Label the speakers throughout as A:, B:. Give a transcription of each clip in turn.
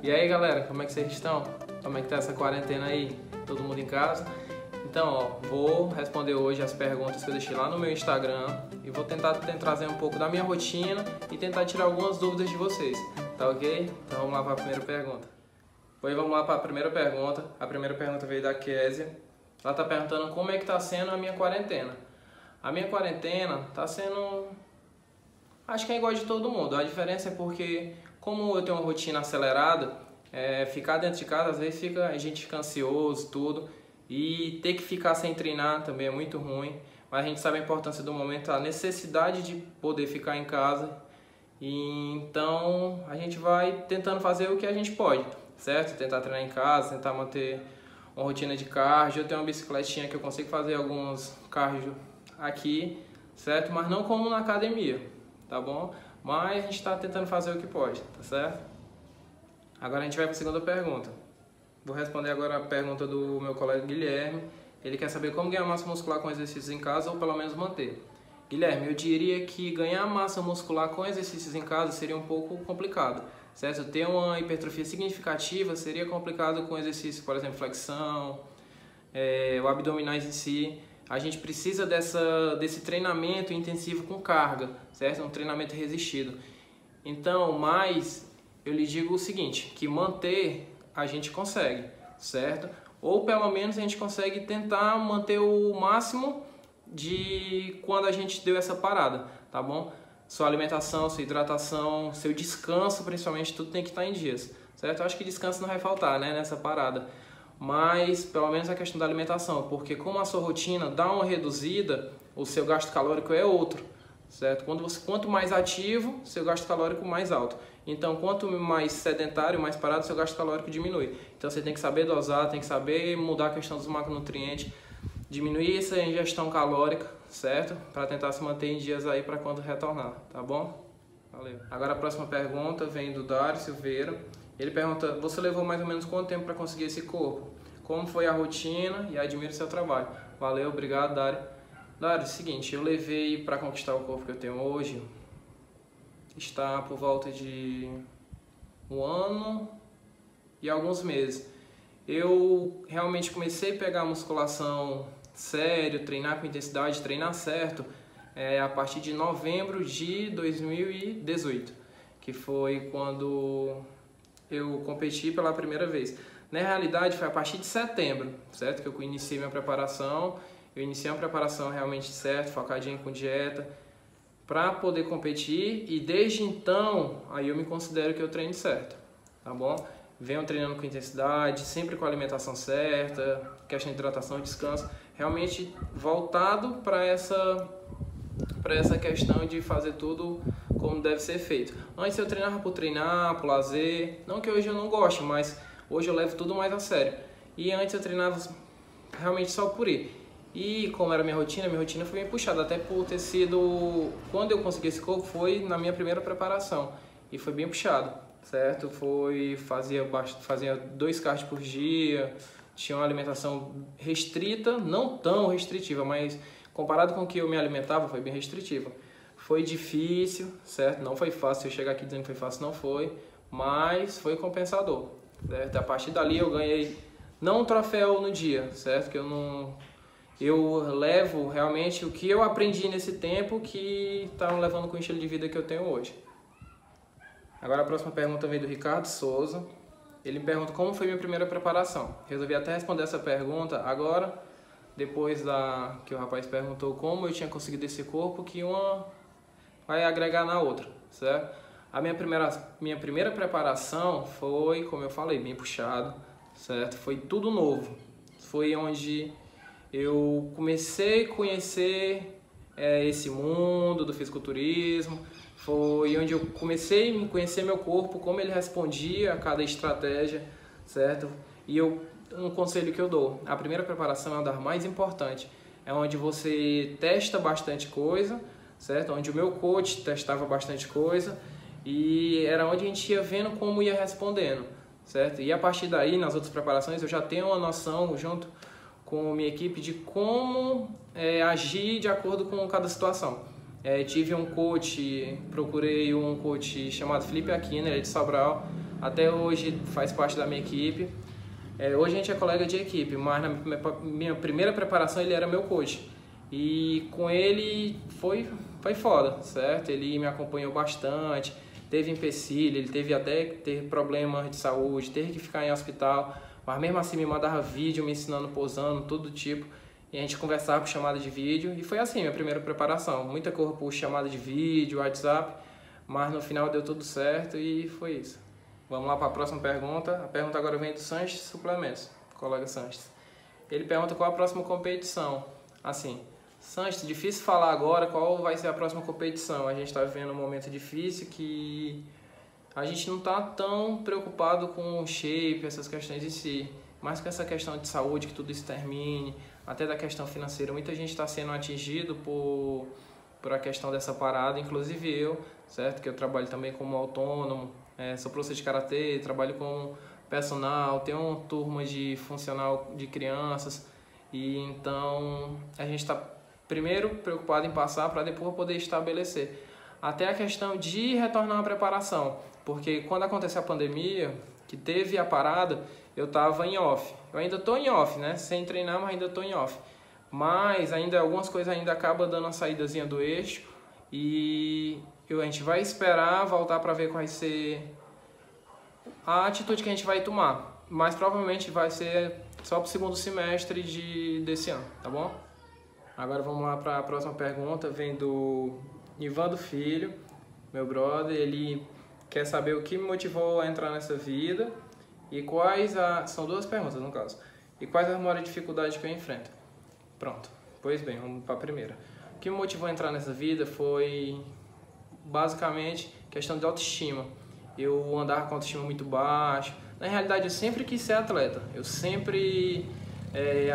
A: E aí galera, como é que vocês estão? Como é que tá essa quarentena aí? Todo mundo em casa? Então, ó, vou responder hoje as perguntas que eu deixei lá no meu Instagram e vou tentar trazer um pouco da minha rotina e tentar tirar algumas dúvidas de vocês, tá ok? Então vamos lá para a primeira pergunta. Pois vamos lá para a primeira pergunta. A primeira pergunta veio da Késia. Ela tá perguntando como é que tá sendo a minha quarentena. A minha quarentena tá sendo... acho que é igual de todo mundo. A diferença é porque, como eu tenho uma rotina acelerada, ficar dentro de casa às vezes a gente fica ansioso, tudo. E ter que ficar sem treinar também é muito ruim. Mas a gente sabe a importância do momento, a necessidade de poder ficar em casa. E então a gente vai tentando fazer o que a gente pode, certo? Tentar treinar em casa, tentar manter uma rotina de cardio. Eu tenho uma bicicletinha que eu consigo fazer alguns cardio aqui, certo? Mas não como na academia, tá bom? Mas a gente está tentando fazer o que pode, tá certo? Agora a gente vai para a segunda pergunta. Vou responder agora a pergunta do meu colega Guilherme. Ele quer saber como ganhar massa muscular com exercícios em casa ou pelo menos manter. Guilherme, eu diria que ganhar massa muscular com exercícios em casa seria um pouco complicado, certo? Ter uma hipertrofia significativa seria complicado com exercícios, por exemplo, flexão, o abdominais em si. A gente precisa desse treinamento intensivo com carga, certo? Um treinamento resistido. Então, mas eu lhe digo o seguinte, que manter a gente consegue, certo? Ou pelo menos a gente consegue tentar manter o máximo de quando a gente deu essa parada, tá bom? Sua alimentação, sua hidratação, seu descanso, principalmente, tudo tem que estar em dias, certo? Eu acho que descanso não vai faltar, né, nessa parada. Mas pelo menos a questão da alimentação, porque como a sua rotina dá uma reduzida, o seu gasto calórico é outro, certo? Quanto mais ativo, seu gasto calórico mais alto. Então, quanto mais sedentário, mais parado, seu gasto calórico diminui. Então, você tem que saber dosar, tem que saber mudar a questão dos macronutrientes, diminuir essa ingestão calórica, certo? Para tentar se manter em dias aí para quando retornar, tá bom? Valeu. Agora a próxima pergunta vem do Dário Silveira. Ele pergunta, você levou mais ou menos quanto tempo para conseguir esse corpo? Como foi a rotina e admiro seu trabalho. Valeu, obrigado, Dário. Dário, é o seguinte, eu levei para conquistar o corpo que eu tenho hoje, está por volta de 1 ano e alguns meses. Eu realmente comecei a pegar a musculação sério, treinar com intensidade, treinar certo, a partir de novembro de 2018, que foi quando eu competi pela primeira vez. Na realidade foi a partir de setembro, certo? Que eu iniciei minha preparação. Eu iniciei uma preparação realmente certa, focadinha com dieta, para poder competir, e desde então aí eu me considero que eu treino certo, tá bom? Venho treinando com intensidade, sempre com a alimentação certa, questão de hidratação e descanso, realmente voltado para essa questão de fazer tudo como deve ser feito. Antes eu treinava por treinar, por lazer, não que hoje eu não goste, mas hoje eu levo tudo mais a sério. E antes eu treinava realmente só por ir. E como era minha rotina foi bem puxada, até por ter sido... Quando eu consegui esse corpo foi na minha primeira preparação, e foi bem puxado, certo? Fazia 2 cardio por dia, tinha uma alimentação restrita, não tão restritiva, mas comparado com o que eu me alimentava, foi bem restritiva. Foi difícil, certo? Não foi fácil, eu chegar aqui dizendo que foi fácil, não foi, mas foi compensador, certo? A partir dali eu ganhei, não um troféu no dia, certo? Que eu levo realmente o que eu aprendi nesse tempo que está levando com o estilo de vida que eu tenho hoje. Agora a próxima pergunta vem do Ricardo Souza. Ele me pergunta como foi minha primeira preparação. Resolvi até responder essa pergunta agora, depois que o rapaz perguntou como eu tinha conseguido esse corpo, que uma vai agregar na outra, certo? A minha primeira preparação foi, como eu falei, bem puxado, certo? Foi tudo novo. Foi onde eu comecei a conhecer esse mundo do fisiculturismo, foi onde eu comecei a conhecer meu corpo, como ele respondia a cada estratégia, certo? E um conselho que eu dou, a primeira preparação é uma das mais importantes, é onde você testa bastante coisa, certo? Onde o meu coach testava bastante coisa e era onde a gente ia vendo como ia respondendo, certo? E a partir daí, nas outras preparações, eu já tenho uma noção junto com minha equipe de como agir de acordo com cada situação. Tive um coach, procurei um coach chamado Felipe Aquino, ele é de Sobral, até hoje faz parte da minha equipe. Hoje a gente é colega de equipe, mas na minha primeira preparação ele era meu coach. E com ele foi foda, certo? Ele me acompanhou bastante, teve empecilho, ele teve problemas de saúde, teve que ficar em hospital, mas mesmo assim me mandava vídeo me ensinando posando, todo tipo. E a gente conversava por chamada de vídeo e foi assim minha primeira preparação. Muita coisa por chamada de vídeo, WhatsApp, mas no final deu tudo certo e foi isso. Vamos lá para a próxima pergunta. A pergunta agora vem do Sanches Suplementos, colega Sanches. Ele pergunta qual a próxima competição. Assim, Sanches, difícil falar agora qual vai ser a próxima competição. A gente está vivendo um momento difícil que a gente não está tão preocupado com o shape, essas questões em si, mas com essa questão de saúde, que tudo isso termine, até da questão financeira. Muita gente está sendo atingido por a questão dessa parada, inclusive eu, certo? Que eu trabalho também como autônomo, sou professor de karatê, trabalho como personal, tenho uma turma de funcional de crianças, e então a gente está primeiro preocupado em passar para depois poder estabelecer. Até a questão de retornar à preparação, porque quando aconteceu a pandemia, que teve a parada, eu estava em off. Eu ainda estou em off, né? Sem treinar, mas ainda estou em off. Mas ainda algumas coisas ainda acabam dando uma saídazinha do eixo e a gente vai esperar voltar para ver qual vai ser a atitude que a gente vai tomar. Mas provavelmente vai ser só para o segundo semestre desse ano, tá bom? Agora vamos lá para a próxima pergunta, vem do Ivando Filho, meu brother. Ele quer saber o que me motivou a entrar nessa vida e são duas perguntas no caso. E quais as maiores dificuldades que eu enfrento? Pronto, pois bem, vamos para a primeira. O que me motivou a entrar nessa vida foi basicamente questão de autoestima. Eu andava com autoestima muito baixa. Na realidade, eu sempre quis ser atleta. Eu sempre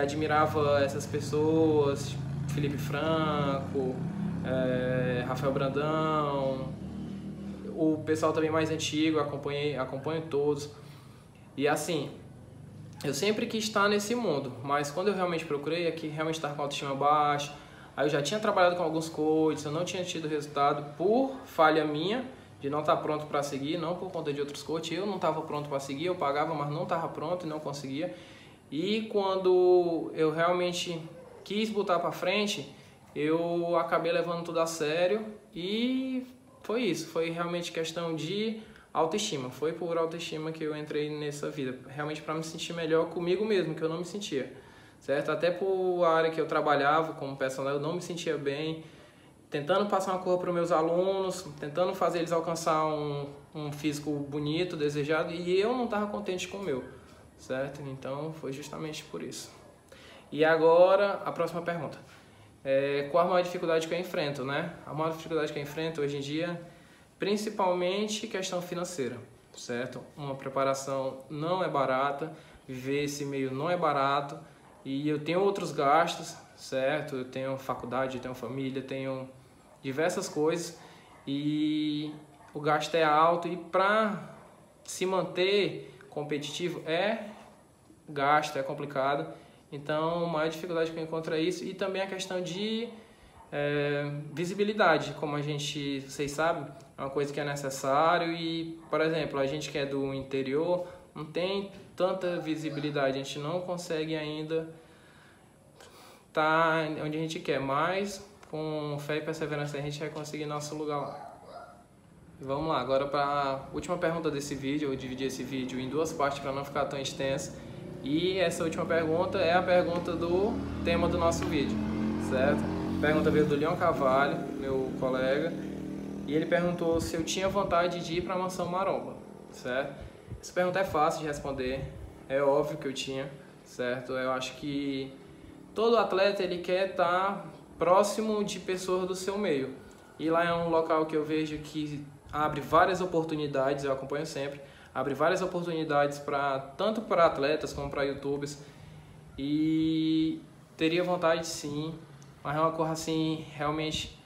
A: admirava essas pessoas, Felipe Franco, Rafael Brandão, o pessoal também mais antigo, acompanho todos. E assim, eu sempre quis estar nesse mundo, mas quando eu realmente procurei, é que realmente estava com a autoestima baixa. Aí eu já tinha trabalhado com alguns coaches, eu não tinha tido resultado por falha minha, de não estar pronto para seguir, não por conta de outros coaches. Eu não estava pronto para seguir, eu pagava, mas não estava pronto e não conseguia. E quando eu realmente quis botar para frente, eu acabei levando tudo a sério e foi isso. Foi realmente questão de autoestima. Foi por autoestima que eu entrei nessa vida, realmente para me sentir melhor comigo mesmo, que eu não me sentia, certo? Até por a área que eu trabalhava como personal, eu não me sentia bem, tentando passar uma cor para os meus alunos, tentando fazer eles alcançar um físico bonito, desejado, e eu não estava contente com o meu, certo? Então foi justamente por isso. E agora a próxima pergunta. Qual a maior dificuldade que eu enfrento, né? A maior dificuldade que eu enfrento hoje em dia, principalmente questão financeira, certo? Uma preparação não é barata, viver esse meio não é barato, e eu tenho outros gastos, certo? Eu tenho faculdade, eu tenho família, tenho diversas coisas e o gasto é alto, e para se manter competitivo gasto, é complicado. Então, a maior dificuldade que eu encontro é isso, e também a questão de visibilidade, como vocês sabem, é uma coisa que é necessário. E, por exemplo, a gente que é do interior não tem tanta visibilidade, a gente não consegue ainda estar onde a gente quer, mas com fé e perseverança a gente vai conseguir nosso lugar lá. Vamos lá, agora para a última pergunta desse vídeo. Eu dividi esse vídeo em duas partes para não ficar tão extenso. E essa última pergunta é a pergunta do tema do nosso vídeo, certo? A pergunta veio do Leon Carvalho, meu colega, e ele perguntou se eu tinha vontade de ir para a Mansão Maromba, certo? Essa pergunta é fácil de responder, é óbvio que eu tinha, certo? Eu acho que todo atleta ele quer estar próximo de pessoas do seu meio, e lá é um local que eu vejo que abre várias oportunidades, eu acompanho sempre, abre várias oportunidades tanto para atletas como para youtubers, e teria vontade sim, mas é uma coisa assim realmente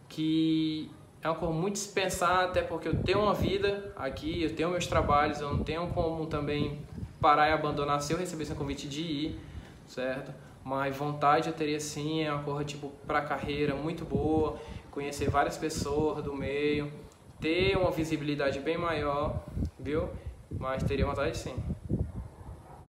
A: que é uma coisa muito dispensar, até porque eu tenho uma vida aqui, eu tenho meus trabalhos, eu não tenho como também parar e abandonar se eu recebesse um convite de ir, certo? Mas vontade eu teria sim, é uma coisa tipo para carreira muito boa, conhecer várias pessoas do meio, ter uma visibilidade bem maior, viu? mas teria vontade sim.